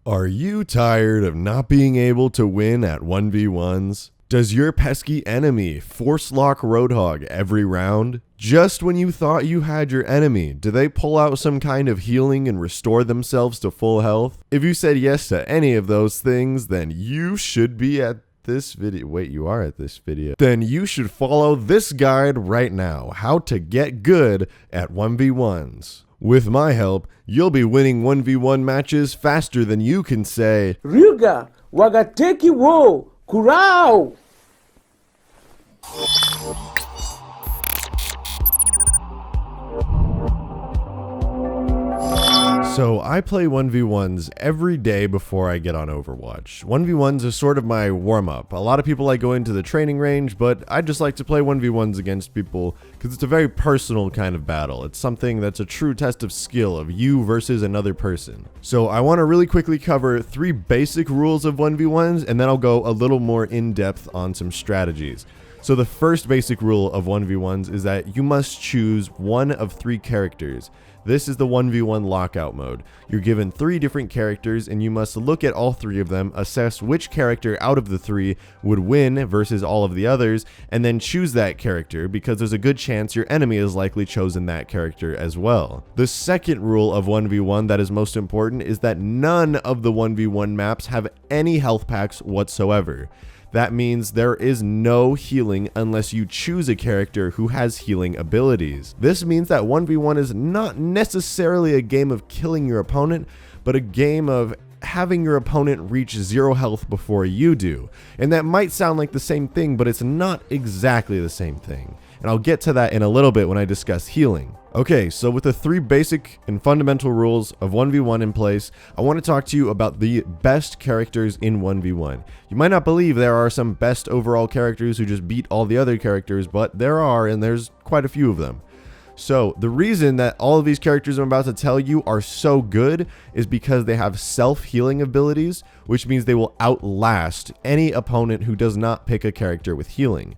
Are you tired of not being able to win at 1v1s? Does your pesky enemy force lock Roadhog every round? Just when you thought you had your enemy, do they pull out some kind of healing and restore themselves to full health? If you said yes to any of those things, then you should be at this video. Wait, you are at this video. Then you should follow this guide right now, how to get good at 1v1s. With my help, you'll be winning 1v1 matches faster than you can say, Ryuga, Wagateki wo, Kurao! So I play 1v1s every day before I get on Overwatch. 1v1s is sort of my warm-up. A lot of people like going to the training range, but I just like to play 1v1s against people because it's a very personal kind of battle. It's something that's a true test of skill, of you versus another person. So I want to really quickly cover 3 basic rules of 1v1s, and then I'll go a little more in-depth on some strategies. So the first basic rule of 1v1s is that you must choose one of 3 characters. This is the 1v1 lockout mode. You're given 3 different characters and you must look at all 3 of them, assess which character out of the 3 would win versus all of the others, and then choose that character because there's a good chance your enemy has likely chosen that character as well. The second rule of 1v1 that is most important is that none of the 1v1 maps have any health packs whatsoever. That means there is no healing unless you choose a character who has healing abilities. This means that 1v1 is not necessarily a game of killing your opponent, but a game of having your opponent reach 0 health before you do. And that might sound like the same thing, but it's not exactly the same thing. And I'll get to that in a little bit when I discuss healing. Okay, so with the 3 basic and fundamental rules of 1v1 in place, I want to talk to you about the best characters in 1v1. You might not believe there are some best overall characters who just beat all the other characters, but there are, and there's quite a few of them. So the reason that all of these characters I'm about to tell you are so good is because they have self-healing abilities, which means they will outlast any opponent who does not pick a character with healing.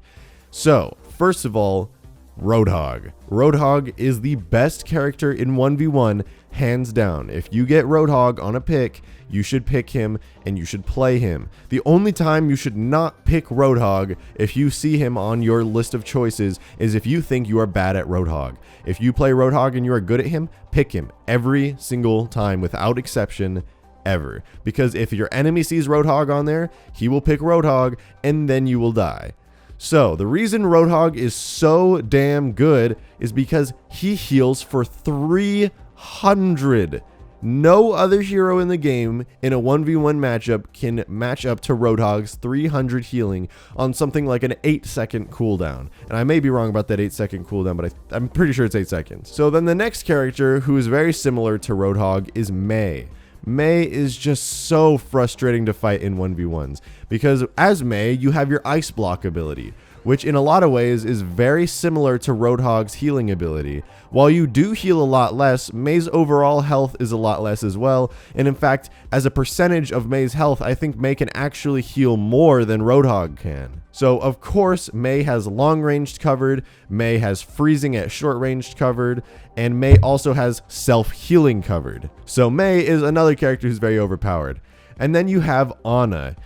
So, first of all, Roadhog. Roadhog is the best character in 1v1, hands down. If you get Roadhog on a pick, you should pick him and you should play him. The only time you should not pick Roadhog if you see him on your list of choices is if you think you are bad at Roadhog. If you play Roadhog and you are good at him, pick him every single time without exception. Ever. Because if your enemy sees Roadhog on there, he will pick Roadhog and then you will die. So, the reason Roadhog is so damn good is because he heals for 300. No other hero in the game in a 1v1 matchup can match up to Roadhog's 300 healing on something like an 8-second cooldown. And I may be wrong about that 8-second cooldown, but I'm pretty sure it's 8 seconds. So then the next character who is very similar to Roadhog is Mei. Mei is just so frustrating to fight in 1v1s because as Mei, you have your ice block ability, which in a lot of ways is very similar to Roadhog's healing ability. While you do heal a lot less, Mei's overall health is a lot less as well, and in fact, as a percentage of Mei's health, I think Mei can actually heal more than Roadhog can. So of course, Mei has long-ranged covered, Mei has freezing at short-ranged covered, and Mei also has self-healing covered. So Mei is another character who's very overpowered. And then you have Ana.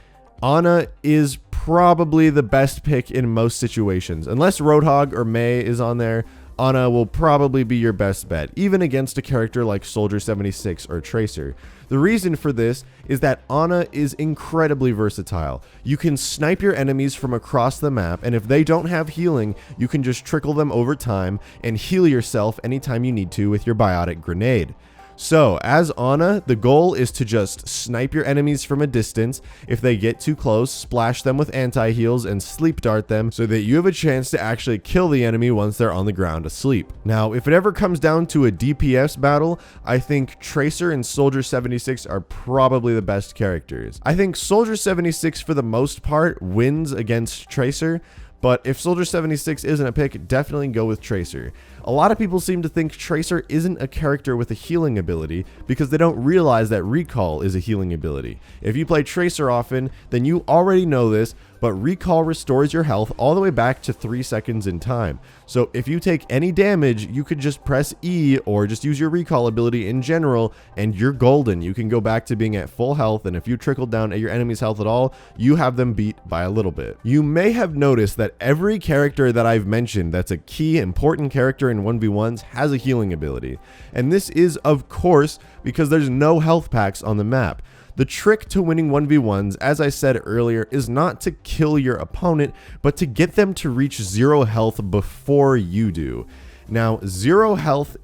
Ana is probably the best pick in most situations. Unless Roadhog or Mei is on there, Ana will probably be your best bet, even against a character like Soldier 76 or Tracer. The reason for this is that Ana is incredibly versatile. You can snipe your enemies from across the map, and if they don't have healing, you can just trickle them over time and heal yourself anytime you need to with your biotic grenade. So, as Ana, the goal is to just snipe your enemies from a distance. If they get too close, splash them with anti-heals and sleep dart them so that you have a chance to actually kill the enemy once they're on the ground asleep. Now, if it ever comes down to a DPS battle, I think Tracer and Soldier 76 are probably the best characters. I think Soldier 76 for the most part wins against Tracer, but if Soldier 76 isn't a pick, definitely go with Tracer. A lot of people seem to think Tracer isn't a character with a healing ability because they don't realize that Recall is a healing ability. If you play Tracer often, then you already know this, but recall restores your health all the way back to 3 seconds in time. So if you take any damage, you could just press E or just use your recall ability in general and you're golden. You can go back to being at full health, and if you trickle down at your enemy's health at all, you have them beat by a little bit. You may have noticed that every character that I've mentioned that's a key important character in 1v1s has a healing ability. And this is, of course, because there's no health packs on the map. The trick to winning 1v1s, as I said earlier, is not to kill your opponent, but to get them to reach 0 health before you do. Now, 0 health,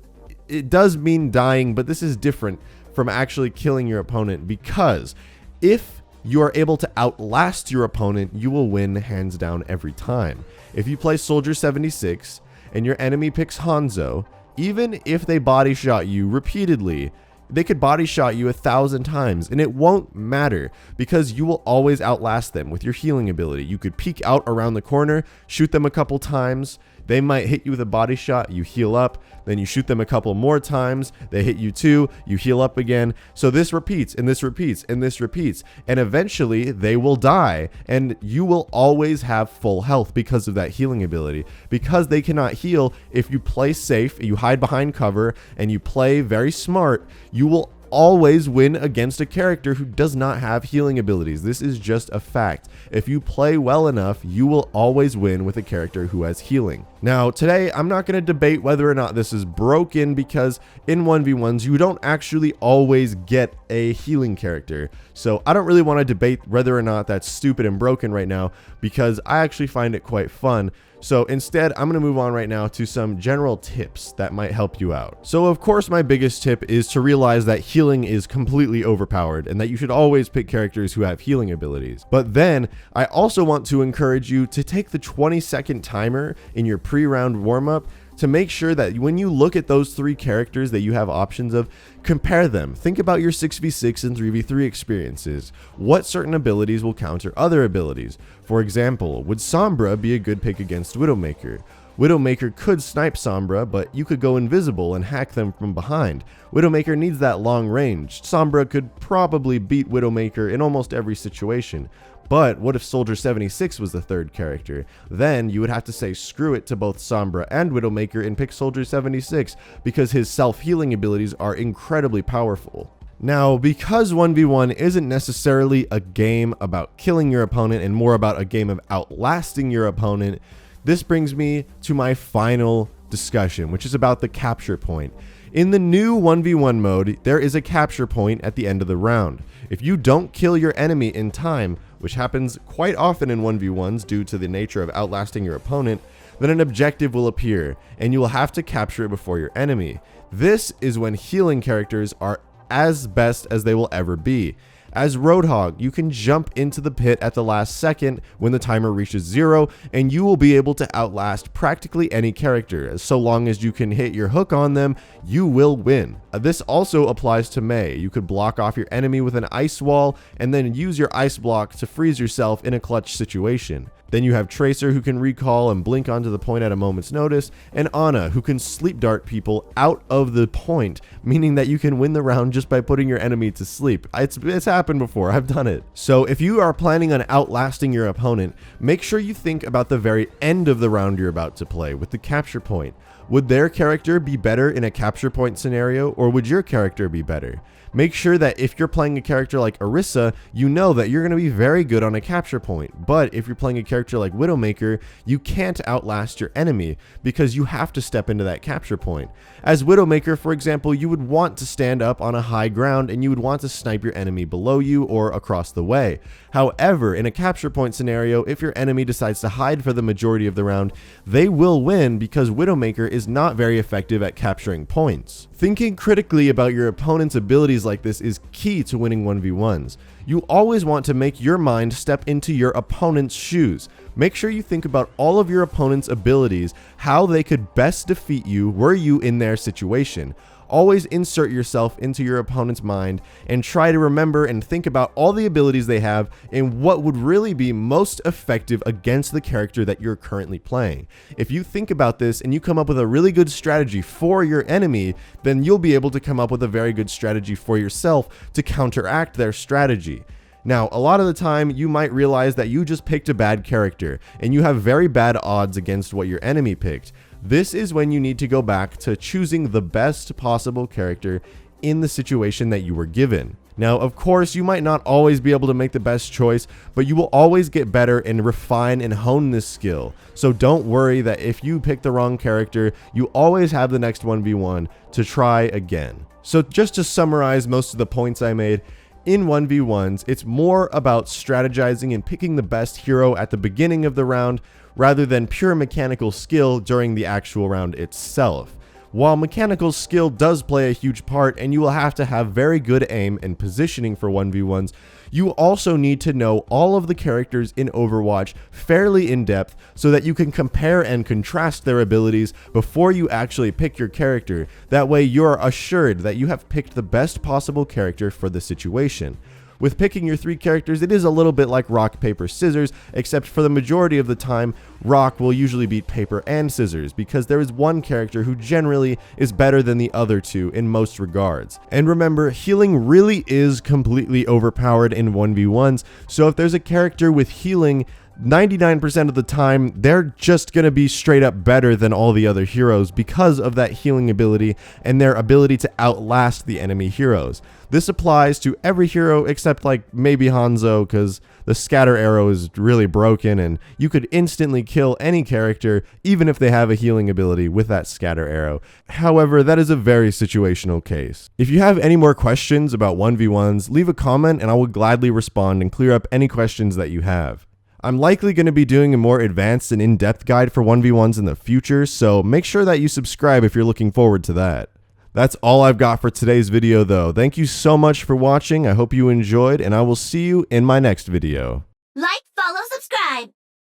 it does mean dying, but this is different from actually killing your opponent, because if you are able to outlast your opponent, you will win hands down every time. If you play Soldier 76 and your enemy picks Hanzo, even if they body shot you repeatedly, they could body shot you 1,000 times and it won't matter, because you will always outlast them with your healing ability. You could peek out around the corner, shoot them a couple times, they might hit you with a body shot, you heal up, then you shoot them a couple more times, they hit you too, you heal up again. So this repeats and this repeats and this repeats, and eventually they will die, and you will always have full health because of that healing ability. Because they cannot heal, if you play safe, you hide behind cover, and you play very smart, you will always win against a character who does not have healing abilities. This is just a fact. If you play well enough, you will always win with a character who has healing. Now, today, I'm not going to debate whether or not this is broken, because in 1v1s, you don't actually always get a healing character. So I don't really want to debate whether or not that's stupid and broken right now, because I actually find it quite fun. So instead, I'm going to move on right now to some general tips that might help you out. So of course, my biggest tip is to realize that healing is completely overpowered and that you should always pick characters who have healing abilities. But then I also want to encourage you to take the 20-second timer in your pre-round warm-up to make sure that when you look at those 3 characters that you have options of, compare them. Think about your 6v6 and 3v3 experiences. What certain abilities will counter other abilities? For example, would Sombra be a good pick against Widowmaker? Widowmaker could snipe Sombra, but you could go invisible and hack them from behind. Widowmaker needs that long range. Sombra could probably beat Widowmaker in almost every situation. But what if Soldier 76 was the 3rd character? Then you would have to say screw it to both Sombra and Widowmaker and pick Soldier 76, because his self-healing abilities are incredibly powerful. Now, because 1v1 isn't necessarily a game about killing your opponent and more about a game of outlasting your opponent, this brings me to my final discussion, which is about the capture point. In the new 1v1 mode, there is a capture point at the end of the round. If you don't kill your enemy in time, which happens quite often in 1v1s due to the nature of outlasting your opponent, then an objective will appear, and you will have to capture it before your enemy. This is when healing characters are as best as they will ever be. As Roadhog, you can jump into the pit at the last second when the timer reaches 0, and you will be able to outlast practically any character. So long as you can hit your hook on them, you will win. This also applies to Mei. You could block off your enemy with an ice wall and then use your ice block to freeze yourself in a clutch situation. Then you have Tracer, who can recall and blink onto the point at a moment's notice, and Ana, who can sleep dart people out of the point, meaning that you can win the round just by putting your enemy to sleep. It's happened before, I've done it. So if you are planning on outlasting your opponent, make sure you think about the very end of the round you're about to play with the capture point. Would their character be better in a capture point scenario, or would your character be better? Make sure that if you're playing a character like Orisa, you know that you're going to be very good on a capture point. But if you're playing a character like Widowmaker, you can't outlast your enemy because you have to step into that capture point. As Widowmaker, for example, you would want to stand up on a high ground and you would want to snipe your enemy below you or across the way. However, in a capture point scenario, if your enemy decides to hide for the majority of the round, they will win because Widowmaker is not very effective at capturing points. Thinking critically about your opponent's abilities like this is key to winning 1v1s. You always want to make your mind step into your opponent's shoes. Make sure you think about all of your opponent's abilities, how they could best defeat you were you in their situation. Always insert yourself into your opponent's mind and try to remember and think about all the abilities they have and what would really be most effective against the character that you're currently playing. If you think about this and you come up with a really good strategy for your enemy, then you'll be able to come up with a very good strategy for yourself to counteract their strategy. Now, a lot of the time, you might realize that you just picked a bad character, and you have very bad odds against what your enemy picked. This is when you need to go back to choosing the best possible character in the situation that you were given. Now, of course, you might not always be able to make the best choice, but you will always get better and refine and hone this skill. So don't worry that if you pick the wrong character, you always have the next 1v1 to try again. So just to summarize most of the points I made, in 1v1s, it's more about strategizing and picking the best hero at the beginning of the round rather than pure mechanical skill during the actual round itself. While mechanical skill does play a huge part and you will have to have very good aim and positioning for 1v1s, you also need to know all of the characters in Overwatch fairly in depth so that you can compare and contrast their abilities before you actually pick your character. That way you're assured that you have picked the best possible character for the situation. With picking your 3 characters, it is a little bit like rock, paper, scissors, except for the majority of the time, rock will usually beat paper and scissors because there is one character who generally is better than the other 2 in most regards. And remember, healing really is completely overpowered in 1v1s, so if there's a character with healing, 99% of the time, they're just going to be straight up better than all the other heroes because of that healing ability and their ability to outlast the enemy heroes. This applies to every hero except like maybe Hanzo, because the scatter arrow is really broken and you could instantly kill any character even if they have a healing ability with that scatter arrow. However, that is a very situational case. If you have any more questions about 1v1s, leave a comment and I will gladly respond and clear up any questions that you have. I'm likely going to be doing a more advanced and in-depth guide for 1v1s in the future, so make sure that you subscribe if you're looking forward to that. That's all I've got for today's video though. Thank you so much for watching, I hope you enjoyed, and I will see you in my next video. Like